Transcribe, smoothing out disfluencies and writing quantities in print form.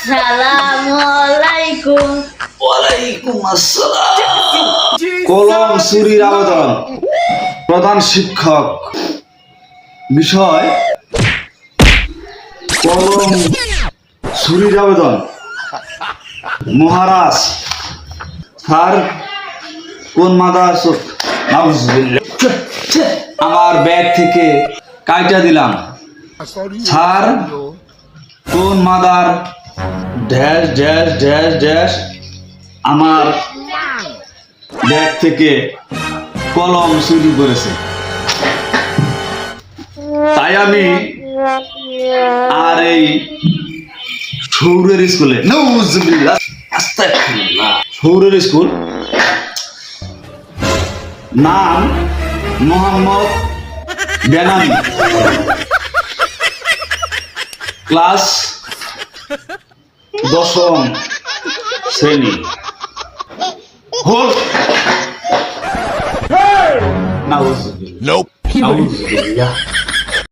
আসসালামু আলাইকুম। ওয়ালাইকুম আসসালাম। কলম চুরির আবেদন, প্রধান শিক্ষক। বিষয় কলম চুরির আবেদন। মহারাজ স্যার, কোন মাদার আমার ব্যাগ থেকে কাইটা দিলাম। স্যার, কোন mother dash dash dash dash আমার ব্যাগ থেকে কলম চুরি করেছে। তাই আমি আর এই শৌরের স্কুলে শৌরের স্কুল, নাম মোহাম্মদ বেনামি, ক্লাস 10ম শ্রেণী। হোল নাউজুবিল্লাহ।